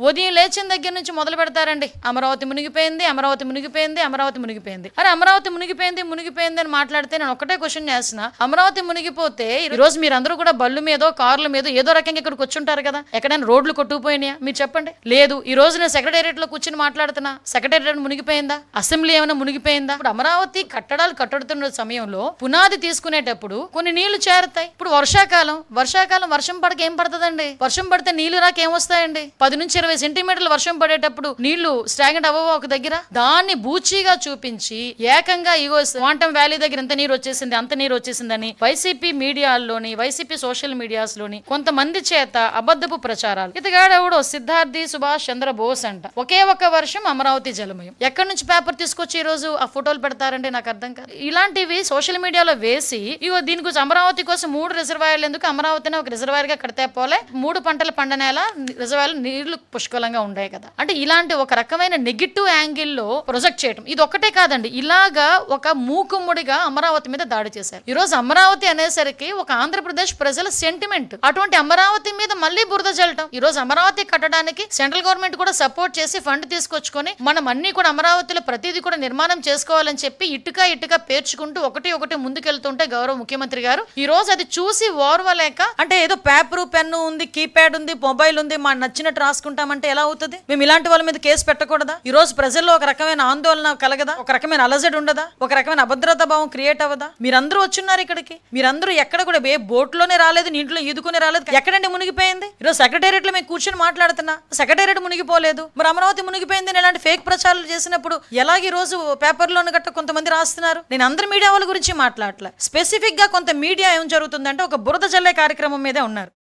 ఉదయం లేచిన దగ్గర నుంచి మొదలు పెడతారండి. అమరావతి మునిగిపోయింది, అమరావతి మునిగిపోయింది, అమరావతి మునిగిపోయింది. అరే అమరావతి మునిగిపోయింది మునిగిపోయింది అని మాట్లాడితే నేను ఒకటే క్వశ్చన్ చేస్తున్నా, అమరావతి మునిగిపోతే ఈ రోజు మీరందరూ కూడా బళ్ళు మీదో కార్ల మీద ఏదో రకంగా ఇక్కడికి వచ్చుంటారు కదా, ఎక్కడైనా రోడ్లు కొట్టుకుపోయినాయా మీరు చెప్పండి? లేదు. ఈ రోజు నేను సెక్రటేరియట్ లో కూర్చుని మాట్లాడుతున్నా, సెక్రటేరియట్ మునిగిపోయిందా? అసెంబ్లీ ఏమైనా మునిగిపోయిందా? ఇప్పుడు అమరావతి కట్టడాలు కట్టుతున్న సమయంలో పునాది తీసుకునేటప్పుడు కొన్ని నీళ్లు చేరుతాయి. ఇప్పుడు వర్షాకాలం వర్షం పడక ఏం పడుతుందండి? వర్షం పడితే నీళ్లు రాక ఏమొస్తాయండి? 10 నుంచి 20 సెంటీమీటర్లు వర్షం పడేటప్పుడు నీళ్లు స్టాగ్నెంట్ అవ్వవా ఒక దగ్గర? దాన్ని బూచిగా చూపించి ఏకంగా ఇగో క్వాంటమ్ వ్యాలీ దగ్గర ఇంత నీరు వచ్చేసింది అంత నీరు వచ్చేసిందని వైసీపీ మీడియాల్లోని వైసీపీ సోషల్ మీడియాస్ లోని కొంతమంది చేత అబద్ధపు ప్రచారాలు. ఇతగాడెవడో సిద్ధార్థి సుభాష్ చంద్రబోస్ అంట, ఒకే ఒక్క వర్షం అమరావతి జలమయం. ఎక్కడి నుంచి పేపర్ తీసుకొచ్చి ఈ రోజు ఆ ఫోటోలు పెడతారంటే నాకు అర్థం కాదు. ఇలాంటివి సోషల్ మీడియాలో వేసి ఇగో దీని గురించి అమరావతి కోసం 3 రిజర్వాయర్లు ఎందుకు, అమరావతిని ఒక రిజర్వాయర్ గా కడితే పోలే, 3 పంటల పండనేలా రిజర్వాయర్లు నీళ్లు పుష్కలంగా ఉండే కదా అంటే ఇలాంటి ఒక రకమైన నెగిటివ్ యాంగిల్లో ప్రొజెక్ట్ చేయడం ఇది ఒక్కటే కాదండి. ఇలాగా ఒక మూకుమ్ముడిగా అమరావతి మీద దాడి చేశారు. ఈ రోజు అమరావతి అనేసరికి ఒక ఆంధ్రప్రదేశ్ ప్రజల సెంటిమెంట్, అటువంటి అమరావతి మీద మళ్ళీ బురద జల్లటం. ఈ రోజు అమరావతి కట్టడానికి సెంట్రల్ గవర్నమెంట్ కూడా సపోర్ట్ చేసి ఫండ్ తీసుకొచ్చుకొని మనం అన్ని కూడా అమరావతిలో ప్రతిదీ కూడా నిర్మాణం చేసుకోవాలని చెప్పి ఇటుక పేర్చుకుంటూ ఒకటి ముందుకెళ్తుంటే గౌరవ ముఖ్యమంత్రి గారు ఈ రోజు అది చూసి ఓర్వలేక, అంటే ఏదో పేపరు పెన్ను ఉంది, కీప్యాడ్ ఉంది, మొబైల్ ఉంది, మా నచ్చినట్టు రాసుకుంటామంటే ఎలా అవుతుంది? మేము ఇలాంటి వాళ్ళ మీద కేసు పెట్టకూడదా? ఈ రోజు ప్రజల్లో ఒక రకమైన ఆందోళన కలగదా? ఒక రకమైన అలజడి ఉండదా? ఒక రకమైన అభద్రతా భావం క్రియేట్ అవ్వదా? మీరందరూ వచ్చున్నారు ఇక్కడికి, మీరందరూ ఎక్కడ కూడా ఏ బోట్లోనే రాలేదు, నీటిలో ఈదుకునే రాలేదు, ఎక్కడండి మునిగిపోయింది? ఈరోజు సెక్రటేరియట్ లో మేము కూర్చొని మాట్లాడుతున్నా, సెక్రటేరియట్ మునిగిపోలేదు, మరి అమరావతి మునిగిపోయింది ఇలాంటి ఫేక్ ప్రచారాలు చేసినప్పుడు ఎలాగ ఈ రోజు పేపర్లోని గట్ట కొంతమంది రాస్తున్నారు? నేను అందరి మీడియా వాళ్ళ గురించి మాట్లాడలే, స్పెసిఫిక్ గా కొంత మీడియా ఏం జరుగుతుందంటే ఒక బురద జల్లే కార్యక్రమం మీదే ఉన్నారు.